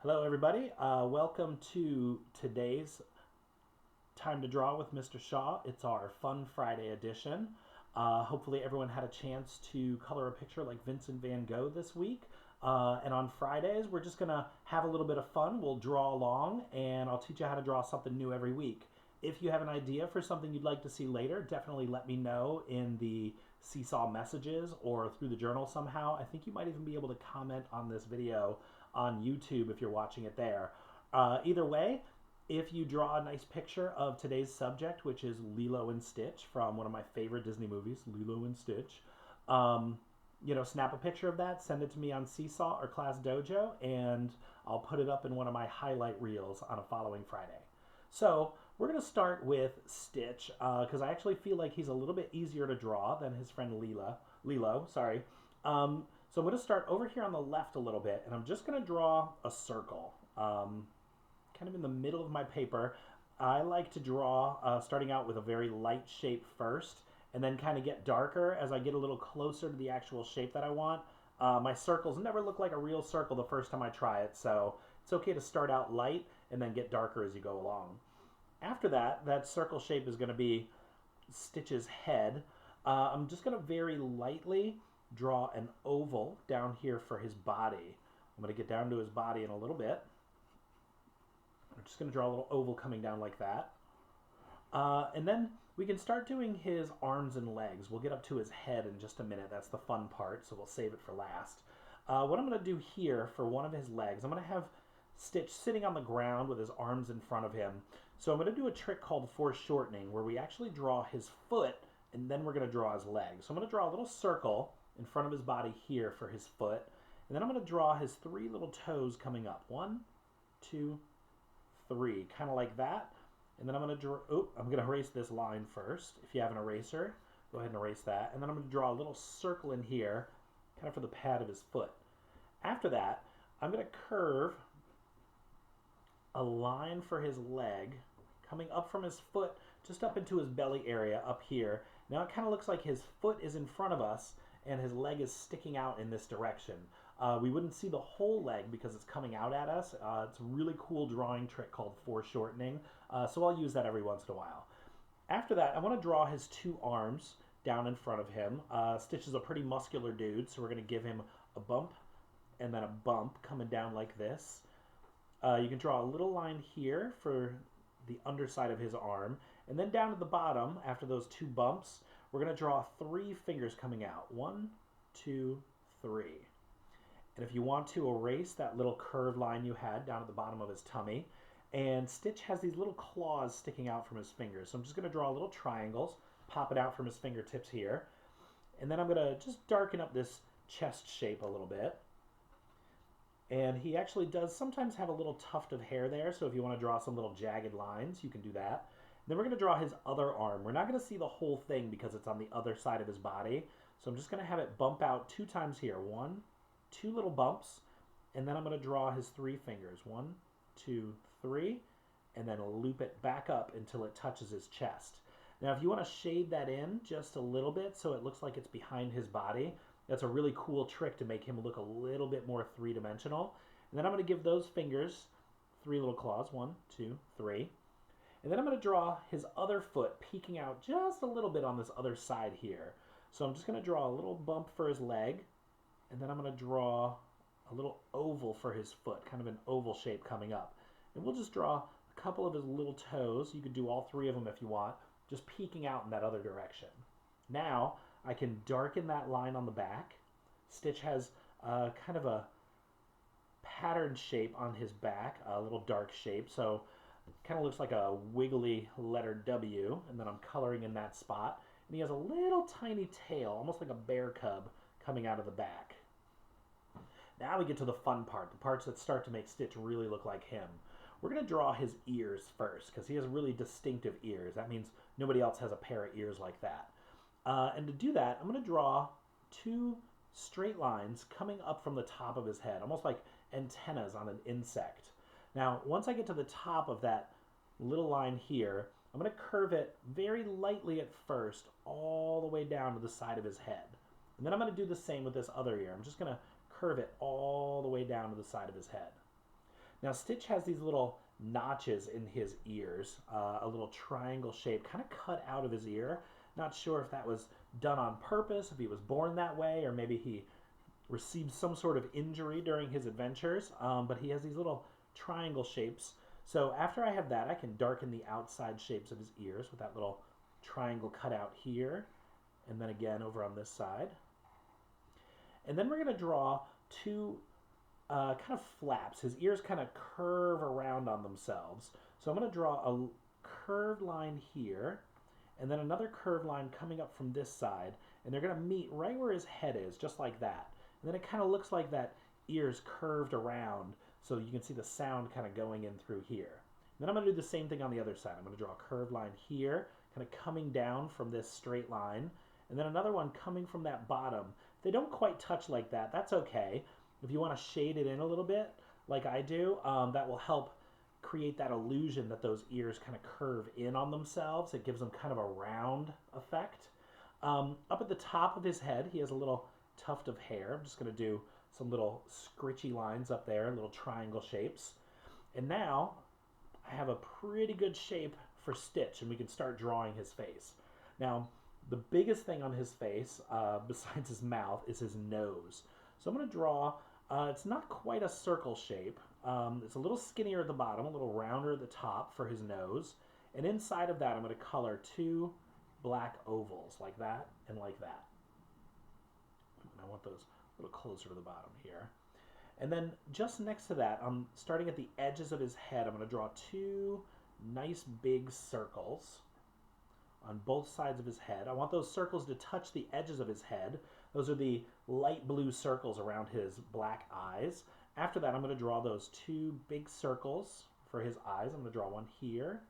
Hello, everybody. Welcome to today's Time to Draw with Mr. Shaw. It's our Fun Friday edition. Hopefully, everyone had a chance to color a picture like Vincent van Gogh this week. And on Fridays, we're just going to have a little bit of fun. We'll draw along, and I'll teach you how to draw something new every week. If you have an idea for something you'd like to see later, definitely let me know in the Seesaw messages or through the journal somehow. I think you might even be able to comment on this video on YouTube if you're watching it there. Either way, if you draw a nice picture of today's subject, which is Lilo and Stitch from one of my favorite Disney movies, Lilo and Stitch, snap a picture of that, send it to me on Seesaw or Class Dojo, and I'll put it up in one of my highlight reels on a following Friday. So we're going to start with Stitch because I actually feel like he's a little bit easier to draw than his friend Lilo. Sorry. So I'm going to start over here on the left a little bit, and I'm just going to draw a circle, kind of in the middle of my paper. I like to draw starting out with a very light shape first, and then kind of get darker as I get a little closer to the actual shape that I want. My circles never look like a real circle the first time I try it, so it's okay to start out light and then get darker as you go along. After that, that circle shape is going to be Stitch's head. I'm just going to very lightly draw an oval down here for his body. I'm going to get down to his body in a little bit. I'm just going to draw a little oval coming down like that. And then we can start doing his arms and legs. We'll get up to his head in just a minute. That's the fun part, so we'll save it for last. What I'm going to do here for one of his legs, I'm going to have Stitch sitting on the ground with his arms in front of him. So I'm going to do a trick called foreshortening, where we actually draw his foot, and then we're going to draw his leg. So I'm going to draw a little circle in front of his body here for his foot, and then I'm going to draw his three little toes coming up. 1, 2, 3, kind of like that. And then I'm going to draw, I'm going to erase this line first. If you have an eraser, go ahead and erase that. And then I'm going to draw a little circle in here, kind of for the pad of his foot. After that, I'm going to curve a line for his leg coming up from his foot just up into his belly area up here. Now it kind of looks like his foot is in front of us and his leg is sticking out in this direction. We wouldn't see the whole leg because it's coming out at us. It's a really cool drawing trick called foreshortening, so I'll use that every once in a while. After that, I want to draw his two arms down in front of him. Stitch is a pretty muscular dude, so we're going to give him a bump and then a bump coming down like this. You can draw a little line here for the underside of his arm, and then down at the bottom, after those two bumps, we're going to draw 3 fingers coming out. 1, 2, 3. And if you want to erase that little curved line you had down at the bottom of his tummy, and Stitch has these little claws sticking out from his fingers. So I'm just going to draw little triangles, pop it out from his fingertips here, and then I'm going to just darken up this chest shape a little bit. And he actually does sometimes have a little tuft of hair there, so if you want to draw some little jagged lines, you can do that. Then we're going to draw his other arm. We're not going to see the whole thing because it's on the other side of his body. So I'm just going to have it bump out 2 times here. 1, 2 little bumps, and then I'm going to draw his 3 fingers. 1, 2, 3, and then loop it back up until it touches his chest. Now if you want to shade that in just a little bit so it looks like it's behind his body, that's a really cool trick to make him look a little bit more three-dimensional. And then I'm going to give those fingers 3 little claws. 1, 2, 3. And then I'm going to draw his other foot peeking out just a little bit on this other side here. So I'm just going to draw a little bump for his leg, and then I'm going to draw a little oval for his foot, kind of an oval shape coming up. And we'll just draw a couple of his little toes. You could do all 3 of them if you want, just peeking out in that other direction. Now I can darken that line on the back. Stitch has kind of a pattern shape on his back, a little dark shape, so it kind of looks like a wiggly letter W, and then I'm coloring in that spot. And he has a little tiny tail, almost like a bear cub, coming out of the back. Now we get to the fun part, the parts that start to make Stitch really look like him. We're going to draw his ears first, because he has really distinctive ears. That means nobody else has a pair of ears like that. And to do that, I'm going to draw 2 straight lines coming up from the top of his head, almost like antennas on an insect. Now, once I get to the top of that little line here, I'm going to curve it very lightly at first, all the way down to the side of his head. And then I'm going to do the same with this other ear. I'm just going to curve it all the way down to the side of his head. Now Stitch has these little notches in his ears, a little triangle shape kind of cut out of his ear. Not sure if that was done on purpose, if he was born that way, or maybe he received some sort of injury during his adventures, but he has these little triangle shapes. So after I have that, I can darken the outside shapes of his ears with that little triangle cut out here, and then again over on this side. And then we're going to draw two kind of flaps. His ears kind of curve around on themselves. So I'm going to draw a curved line here, and then another curved line coming up from this side, and they're going to meet right where his head is, just like that. And then it kind of looks like that ear's curved around, so you can see the sound kind of going in through here. And then I'm going to do the same thing on the other side. I'm going to draw a curved line here, kind of coming down from this straight line, and then another one coming from that bottom. If they don't quite touch like that, that's okay. If you want to shade it in a little bit, like I do, that will help create that illusion that those ears kind of curve in on themselves. It gives them kind of a round effect. Up at the top of his head, he has a little tuft of hair. I'm just going to do some little scritchy lines up there, little triangle shapes. And now I have a pretty good shape for Stitch, and we can start drawing his face. Now, the biggest thing on his face, besides his mouth, is his nose. So I'm going to draw, it's not quite a circle shape. It's a little skinnier at the bottom, a little rounder at the top for his nose. And inside of that, I'm going to color two black ovals, like that and like that. And I want those a little closer to the bottom here. And then just next to that, I'm starting at the edges of his head. I'm going to draw two nice big circles on both sides of his head. I want those circles to touch the edges of his head. Those are the light blue circles around his black eyes. After that, I'm going to draw those two big circles for his eyes. I'm going to draw one here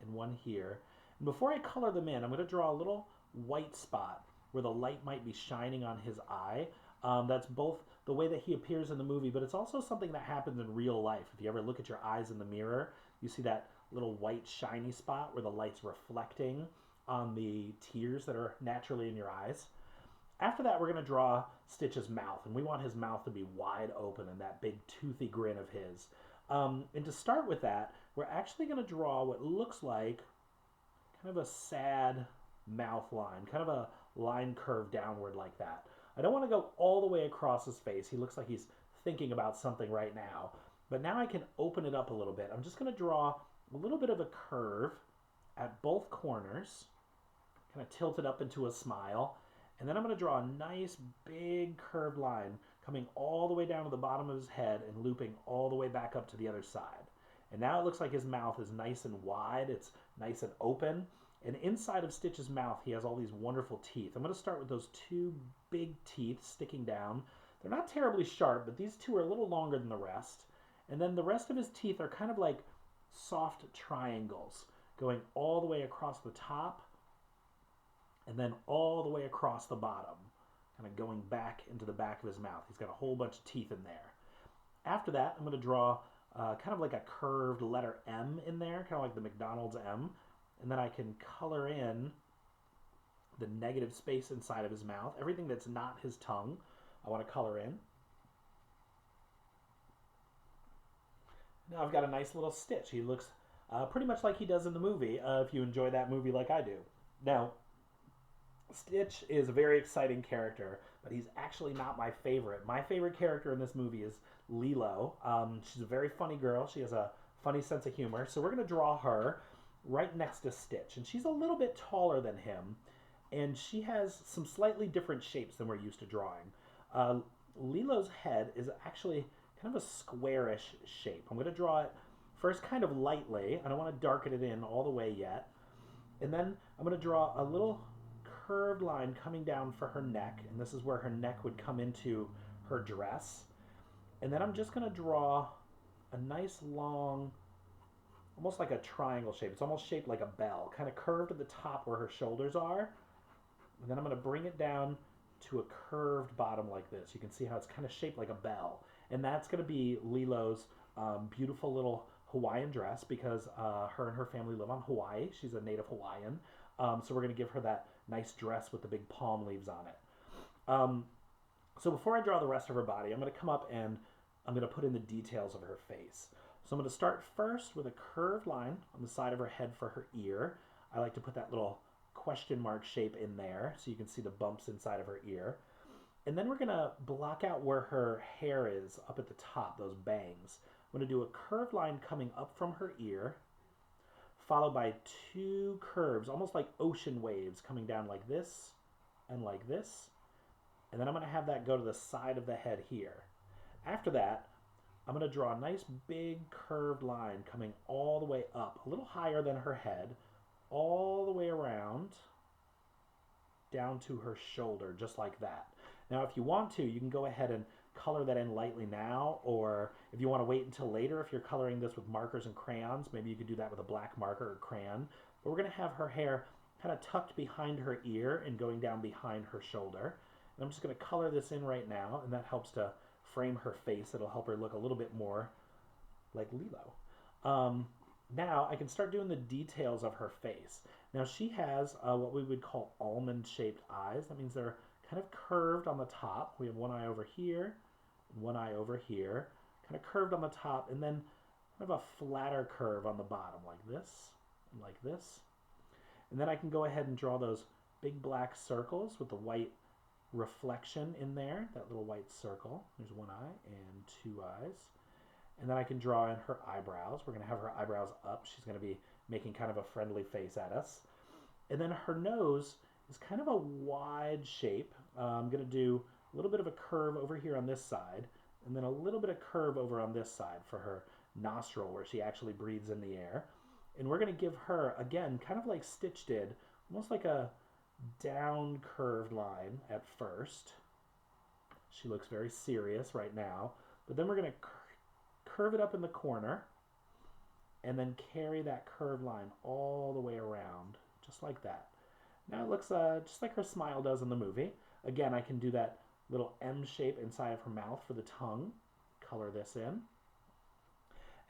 and one here. And before I color them in, I'm going to draw a little white spot where the light might be shining on his eye. That's both the way that he appears in the movie, but it's also something that happens in real life. If you ever look at your eyes in the mirror, you see that little white shiny spot where the light's reflecting on the tears that are naturally in your eyes. After that, we're going to draw Stitch's mouth, and we want his mouth to be wide open and that big toothy grin of his. And to start with that, we're actually going to draw what looks like kind of a sad mouth line, kind of a line curve downward like that. I don't want to go all the way across his face. He looks like he's thinking about something right now. But now I can open it up a little bit. I'm just going to draw a little bit of a curve at both corners, kind of tilt it up into a smile. And then I'm going to draw a nice big curved line coming all the way down to the bottom of his head and looping all the way back up to the other side. And now it looks like his mouth is nice and wide. It's nice and open. And inside of Stitch's mouth, he has all these wonderful teeth. I'm going to start with those two big teeth sticking down. They're not terribly sharp, but these two are a little longer than the rest. And then the rest of his teeth are kind of like soft triangles going all the way across the top and then all the way across the bottom, kind of going back into the back of his mouth. He's got a whole bunch of teeth in there. After that, I'm going to draw kind of like a curved letter M in there, kind of like the McDonald's M. And then I can color in the negative space inside of his mouth. Everything that's not his tongue, I want to color in. Now I've got a nice little Stitch. He looks pretty much like he does in the movie, if you enjoy that movie like I do. Now, Stitch is a very exciting character, but he's actually not my favorite. My favorite character in this movie is Lilo. She's a very funny girl. She has a funny sense of humor. So we're going to draw her right next to Stitch. And she's a little bit taller than him, and she has some slightly different shapes than we're used to drawing. Lilo's head is actually kind of a squarish shape. I'm going to draw it first kind of lightly. I don't want to darken it in all the way yet. And then I'm going to draw a little curved line coming down for her neck, and this is where her neck would come into her dress. And then I'm just going to draw a nice long, almost like a triangle shape. It's almost shaped like a bell, kind of curved at the top where her shoulders are. And then I'm going to bring it down to a curved bottom like this. You can see how it's kind of shaped like a bell. And that's going to be Lilo's beautiful little Hawaiian dress, because her and her family live on Hawaii. She's a native Hawaiian. So we're going to give her that nice dress with the big palm leaves on it. So before I draw the rest of her body, I'm going to come up and I'm going to put in the details of her face. So I'm going to start first with a curved line on the side of her head for her ear. I like to put that little question mark shape in there so you can see the bumps inside of her ear. And then we're going to block out where her hair is up at the top, those bangs. I'm going to do a curved line coming up from her ear, followed by two curves, almost like ocean waves, coming down like this and like this. And then I'm going to have that go to the side of the head here. After that, I'm going to draw a nice big curved line coming all the way up, a little higher than her head, all the way around, down to her shoulder, just like that. Now, if you want to, you can go ahead and color that in lightly now, or if you want to wait until later, if you're coloring this with markers and crayons, maybe you could do that with a black marker or crayon. But we're going to have her hair kind of tucked behind her ear and going down behind her shoulder. And I'm just going to color this in right now, and that helps to frame her face. It'll help her look a little bit more like Lilo. Now I can start doing the details of her face. Now she has what we would call almond-shaped eyes. That means they're kind of curved on the top. We have one eye over here, and one eye over here, kind of curved on the top, and then kind of a flatter curve on the bottom, like this, and like this. And then I can go ahead and draw those big black circles with the white reflection in there, that little white circle. There's one eye and two eyes. And then I can draw in her eyebrows. We're going to have her eyebrows up. She's going to be making kind of a friendly face at us. And then her nose is kind of a wide shape. I'm going to do a little bit of a curve over here on this side, and then a little bit of curve over on this side for her nostril where she actually breathes in the air. And we're going to give her, again, kind of like Stitch did, almost like a down curved line at first. She looks very serious right now, but then we're going to curve it up in the corner and then carry that curved line all the way around, just like that. Now it looks just like her smile does in the movie. Again, I can do that little M shape inside of her mouth for the tongue, color this in.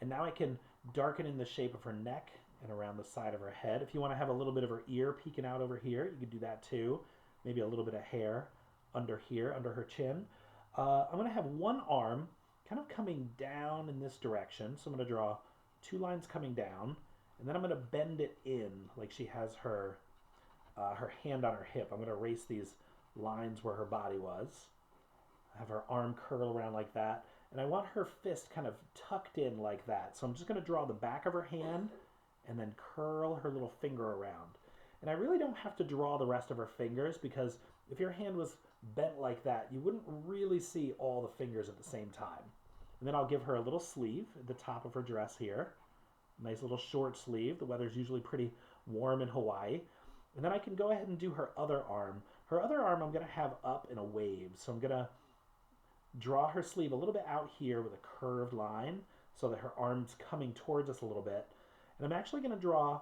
And now I can darken in the shape of her neck and around the side of her head. If you want to have a little bit of her ear peeking out over here, you could do that too. Maybe a little bit of hair under here, under her chin. I'm going to have one arm kind of coming down in this direction. So I'm going to draw two lines coming down, and then I'm going to bend it in like she has her hand on her hip. I'm going to erase these lines where her body was. Have her arm curl around like that. And I want her fist kind of tucked in like that. So I'm just going to draw the back of her hand and then curl her little finger around. And I really don't have to draw the rest of her fingers, because if your hand was bent like that, you wouldn't really see all the fingers at the same time. And then I'll give her a little sleeve at the top of her dress here. Nice little short sleeve. The weather's usually pretty warm in Hawaii. And then I can go ahead and do her other arm. Her other arm I'm going to have up in a wave. So I'm going to draw her sleeve a little bit out here with a curved line so that her arm's coming towards us a little bit. And I'm actually going to draw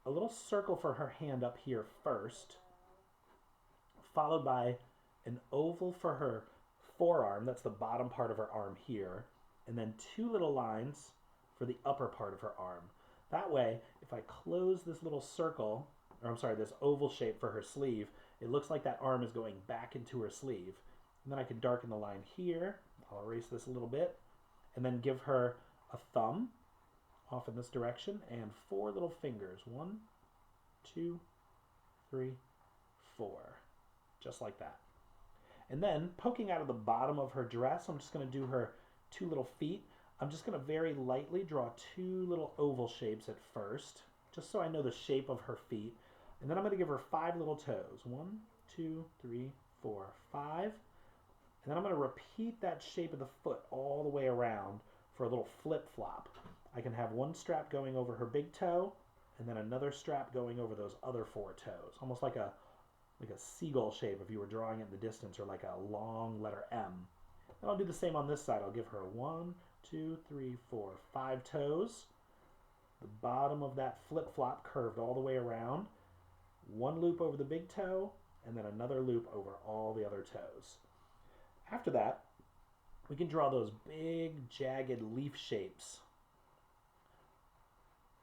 a little circle for her hand up here first, followed by an oval for her forearm. That's the bottom part of her arm here. And then two little lines for the upper part of her arm. That way, if I close this little circle, or I'm sorry, this oval shape for her sleeve, it looks like that arm is going back into her sleeve. And then I can darken the line here. I'll erase this a little bit. And then give her a thumb off in this direction and four little fingers. 1, 2, 3, 4. Just like that. And then poking out of the bottom of her dress, I'm just going to do her two little feet. I'm just going to very lightly draw two little oval shapes at first, just so I know the shape of her feet. And then I'm going to give her 5 little toes. 1, 2, 3, 4, 5. And then I'm going to repeat that shape of the foot all the way around for a little flip-flop. I can have one strap going over her big toe, and then another strap going over those other 4 toes, almost like a seagull shape if you were drawing it in the distance, or like a long letter M. And I'll do the same on this side. I'll give her 1, 2, 3, 4, 5 toes. The bottom of that flip-flop curved all the way around. One loop over the big toe, and then another loop over all the other toes. After that, we can draw those big, jagged leaf shapes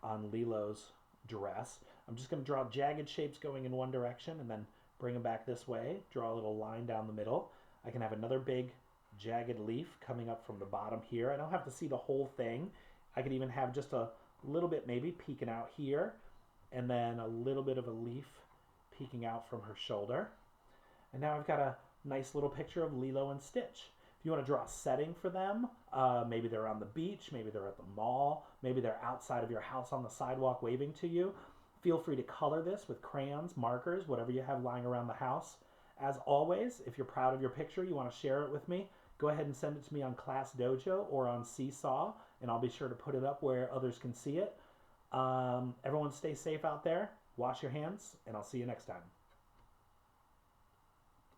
on Lilo's dress. I'm just going to draw jagged shapes going in one direction and then bring them back this way. Draw a little line down the middle. I can have another big, jagged leaf coming up from the bottom here. I don't have to see the whole thing. I could even have just a little bit maybe peeking out here, and then a little bit of a leaf peeking out from her shoulder. And now I've got a nice little picture of Lilo and Stitch. If you want to draw a setting for them, maybe they're on the beach, maybe they're at the mall, maybe they're outside of your house on the sidewalk waving to you, feel free to color this with crayons, markers, whatever you have lying around the house. As always, if you're proud of your picture, you want to share it with me, go ahead and send it to me on Class Dojo or on Seesaw, and I'll be sure to put it up where others can see it. Everyone stay safe out there, wash your hands, and I'll see you next time.